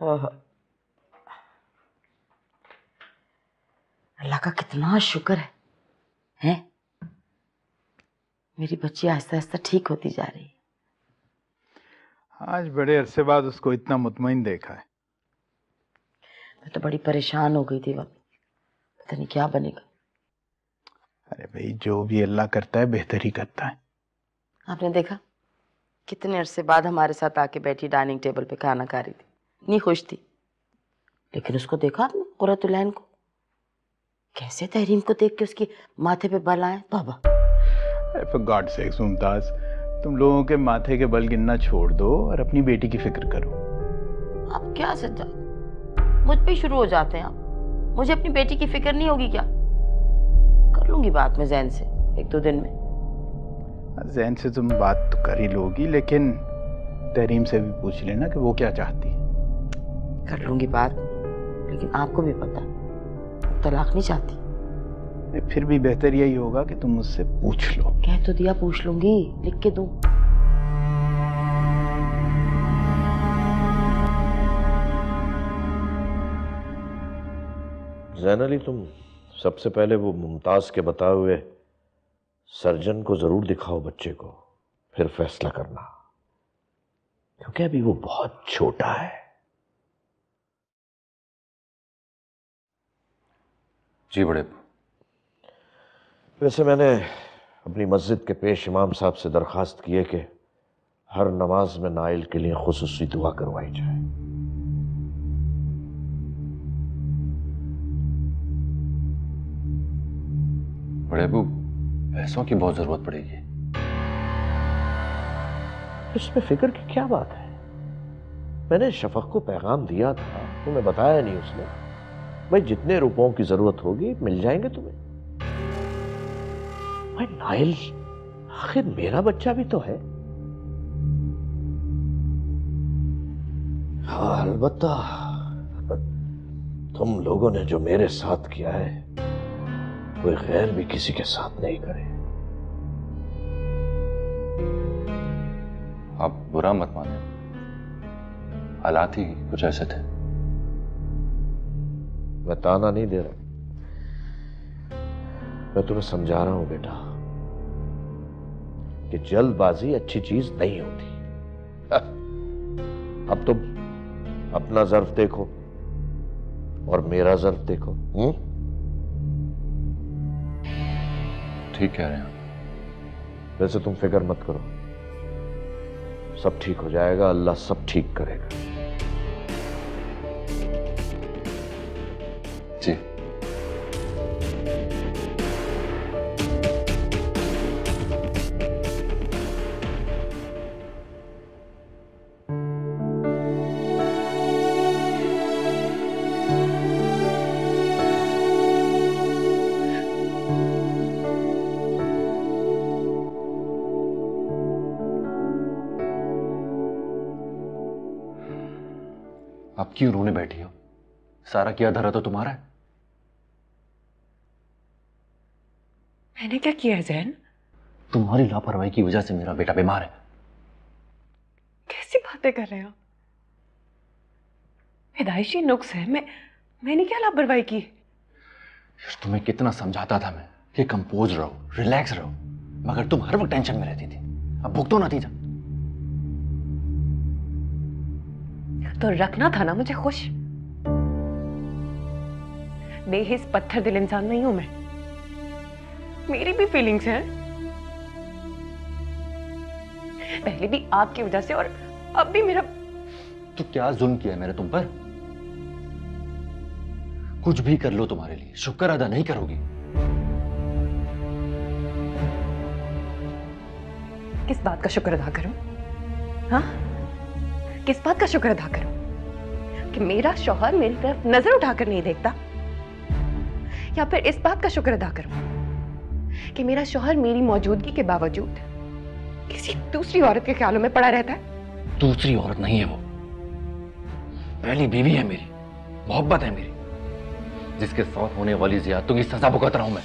ओह, अल्लाह का कितना शुक्र है, हैं? मेरी बच्ची आहिस्ता आहिस्ता ठीक होती जा रही है। आज बड़े अरसे बाद उसको इतना मुतमईन देखा है। मैं तो बड़ी परेशान हो गई थी वक्त, पता नहीं क्या बनेगा। अरे भाई, जो भी अल्लाह करता है बेहतर ही करता है। आपने देखा कितने अरसे बाद हमारे साथ आके बैठी डाइनिंग टेबल पे खाना खा रही थी, इतनी खुश थी। लेकिन उसको देखा आपने, कुर्रतुल-ऐन को, कैसे तहरीम को देख के उसके माथे पे बल आए। तौबा। फॉर गॉड सेक्स मुमताज, तुम लोगों के माथे के बल गिनना छोड़ दो और अपनी बेटी की फिक्र करो। आप क्या सज्जाद, मुझ पे शुरू हो जाते हैं आप। मुझे अपनी बेटी की फिक्र नहीं होगी क्या? कर लूंगी बात मैं जैन से 1-2 दिन में। जैन से तुम बात तो कर ही लोगी, लेकिन तहरीम से भी पूछ लेना कि वो क्या चाहती है। कर लूंगी बात, लेकिन आपको भी पता है तलाक नहीं चाहती। फिर भी बेहतर यही होगा कि तुम मुझसे पूछ लो। कह तो दिया, पूछ लूंगी, लिख के दूं। ज़ैन अली, तुम सबसे पहले वो मुमताज के बताए हुए सर्जन को जरूर दिखाओ बच्चे को, फिर फैसला करना, क्योंकि अभी वो बहुत छोटा है। जी बड़े। वैसे मैंने अपनी मस्जिद के पेश इमाम साहब से दरखास्त की है कि हर नमाज में नाइल के लिए खुसूसी दुआ करवाई जाए। बड़े अबू, पैसों की बहुत जरूरत पड़ेगी। इसमें फिक्र की क्या बात है? मैंने शफक को पैगाम दिया था, तुम्हें बताया नहीं उसने। भाई, जितने रुपयों की जरूरत होगी मिल जाएंगे तुम्हें। भाई नाइल आखिर मेरा बच्चा भी तो है। हाँ, अलबत्ता तुम लोगों ने जो मेरे साथ किया है कोई गैर भी किसी के साथ नहीं करे। आप बुरा मत माने, हालात ही कुछ ऐसे थे। मैं ताना नहीं दे रहा, मैं तुम्हें समझा रहा हूं बेटा कि जल्दबाजी अच्छी चीज नहीं होती। अब तुम अपना ज़र्फ देखो और मेरा ज़र्फ देखो। ठीक कह रहे हैं। वैसे तुम फिक्र मत करो, सब ठीक हो जाएगा, अल्लाह सब ठीक करेगा। जी। आप क्यों रोने बैठी हो? सारा किया धरा तो तुम्हारा है। मैंने क्या किया है ज़ैन? तुम्हारी लापरवाही की वजह से मेरा बेटा बीमार है। कैसी बातें कर रहे हो? पैदाइशी नुक्स है। मैंने क्या लापरवाही की? तुम्हें कितना समझाता था मैं कि कंपोज रहो, रिलैक्स रहो, मगर तुम हर वक्त टेंशन में रहती थी। अब भुगतो नतीजा। तो रखना था ना मुझे खुश। बेहिस पत्थर दिल इंसान नहीं हूं मैं, मेरी भी फीलिंग्स हैं। पहले भी आपकी वजह से और अब भी मेरा। तो क्या जुल्म किया है मैंने तुम पर? कुछ भी कर लो तुम्हारे लिए शुक्र अदा नहीं करोगी। किस बात का शुक्र अदा करूं? हाँ, किस बात का शुक्र अदा करूं कि मेरा शौहर मेरी तरफ नजर उठाकर नहीं देखता, या फिर इस बात का शुक्र अदा करूं कि मेरा शौहर मेरी मौजूदगी के बावजूद किसी दूसरी औरत के ख्यालों में पड़ा रहता है। दूसरी औरत नहीं है वो, पहली बीवी है मेरी, मोहब्बत है मेरी, जिसके साथ होने वाली ज़ियादतियों की सजा भुगत रहा हूं मैं।